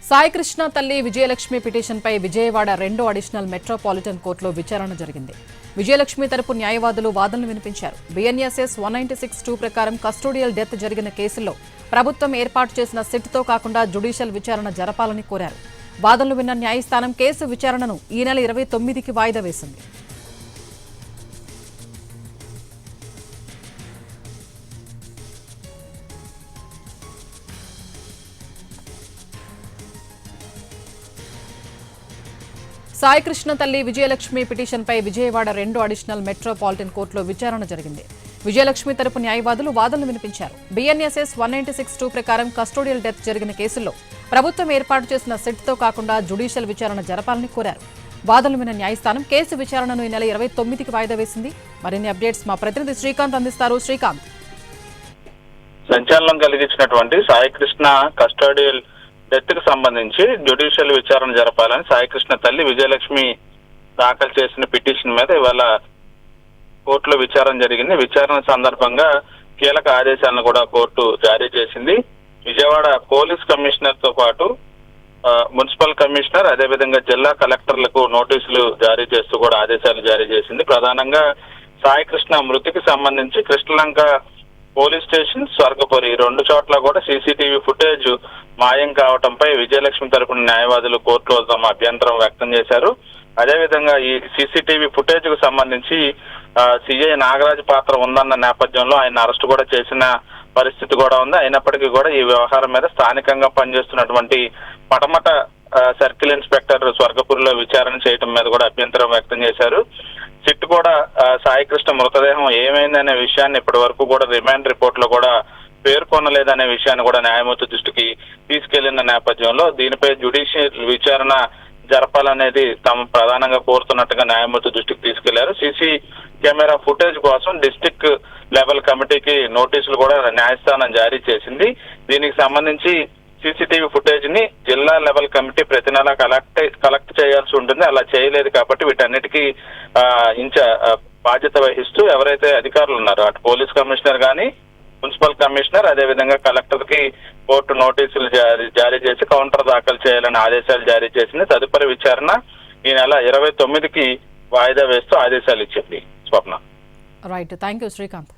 సాయికృష్ణ తల్లి విజయలక్ష్మి పిటిషన్పై విజయవాడ 2వ అడిషనల్ మెట్రోపాలిటన్ కోర్టులో విచారణ జరిగింది. విజయలక్ష్మి తరపు న్యాయవాదులు వాదనలు వినిపించారు. BNSS 196(2) ప్రకారం కస్టోడియల్ డెత్ జరిగిన కేసుల్లో ప్రభుత్వం ఏర్పాటు చేసిన సిట్తో కాకుండా జ్యుడిషియల్ విచారణ జరపాలని కోరారు. వాదనలు విన్న న్యాయస్థానం కేసు విచారణను ఈ నెల 29కి వాయిదా వేసింది. సాయికృష్ణ తల్లి విజయలక్ష్మి పిటిషన్పై విజయవాడ 2వ అడిషనల్ మెట్రోపాలిటన్ కోర్టులో విచారణ జరిగింది. విజయలక్ష్మి తరపు న్యాయవాదులు వాదనలు వినిపించారు. BNSS 196(2) ప్రకారం కస్టోడియల్ డెత్ జరిగిన కేసుల్లో ప్రభుత్వం ఏర్పాటు చేసిన సిట్తో కాకుండా జ్యుడిషియల్ విచారణ జరపాలని కోరారు. వాదనలు విన్న న్యాయస్థానం కేసు విచారణను ఈ నెల 29కి వాయిదా వేసింది. మరిన్ని అప్డేట్స్ మా ప్రతినిధి శ్రీకాంత్ అందిస్తారు. శ్రీకాంత్, సంచలనం కలిగించినటువంటి సాయికృష్ణ కస్టోడియల్ డెత్ కు సంబంధించి జ్యుడిషియల్ విచారణ జరపాలని సాయికృష్ణ తల్లి విజయలక్ష్మి దాఖలు చేసిన పిటిషన్ మీద ఇవాళ కోర్టులో విచారణ జరిగింది. విచారణ సందర్భంగా కీలక ఆదేశాలను కూడా కోర్టు జారీ చేసింది. విజయవాడ పోలీస్ కమిషనర్ తో పాటు మున్సిపల్ కమిషనర్, అదేవిధంగా జిల్లా కలెక్టర్లకు నోటీసులు జారీ చేస్తూ కూడా ఆదేశాలు జారీ చేసింది. ప్రధానంగా సాయికృష్ణ మృతికి సంబంధించి కృష్ణలంక పోలీస్ స్టేషన్, స్వర్గపురి 2 చోట్ల కూడా CCTV ఫుటేజ్ మాయం కావడంపై విజయలక్ష్మి తరపున న్యాయవాదులు కోర్టులో తమ అభ్యంతరం వ్యక్తం చేశారు. అదేవిధంగా ఈ CCTV ఫుటేజ్ కు సంబంధించి CI నాగరాజు పాత్ర ఉందన్న నేపథ్యంలో ఆయన అరెస్ట్ కూడా చేసిన పరిస్థితి కూడా ఉంది. అయినప్పటికీ కూడా ఈ వ్యవహారం మీద స్థానికంగా పనిచేస్తున్నటువంటి పటమట సర్కిల్ ఇన్స్పెక్టర్ స్వర్గపురిలో విచారణ చేయడం మీద కూడా అభ్యంతరం వ్యక్తం చేశారు. సిట్ కూడా సాయికృష్ణ మృతదేహం ఏమైందనే విషయాన్ని ఇప్పటి వరకు కూడా రిమాండ్ రిపోర్ట్ లో కూడా పేర్కొనలేదనే విషయాన్ని కూడా న్యాయమూర్తి దృష్టికి తీసుకెళ్లిన నేపథ్యంలో దీనిపై జ్యుడిషియల్ విచారణ జరపాలనేది తాము ప్రధానంగా కోరుతున్నట్టుగా న్యాయమూర్తి దృష్టికి తీసుకెళ్లారు. CC కెమెరా ఫుటేజ్ కోసం డిస్ట్రిక్ట్ లెవెల్ కమిటీకి నోటీసులు కూడా న్యాయస్థానం జారీ చేసింది. దీనికి సంబంధించి CCTV ఫుటేజ్ ని జిల్లా లెవెల్ కమిటీ ప్రతి నెల కలెక్ట్ చేయాల్సి ఉంటుంది. అలా చేయలేదు కాబట్టి వీటన్నిటికీ బాధ్యత వహిస్తూ ఎవరైతే అధికారులు ఉన్నారో అటు పోలీస్ కమిషనర్ కానీ, మున్సిపల్ కమిషనర్, అదేవిధంగా కలెక్టర్ కి కోర్టు నోటీసులు జారీ చేసి కౌంటర్ దాఖలు చేయాలని ఆదేశాలు జారీ చేసింది. తదుపరి విచారణ ఈ నెల 29కి వాయిదా వేస్తూ ఆదేశాలు ఇచ్చింది. Swapna. Right, thank you Srikanth.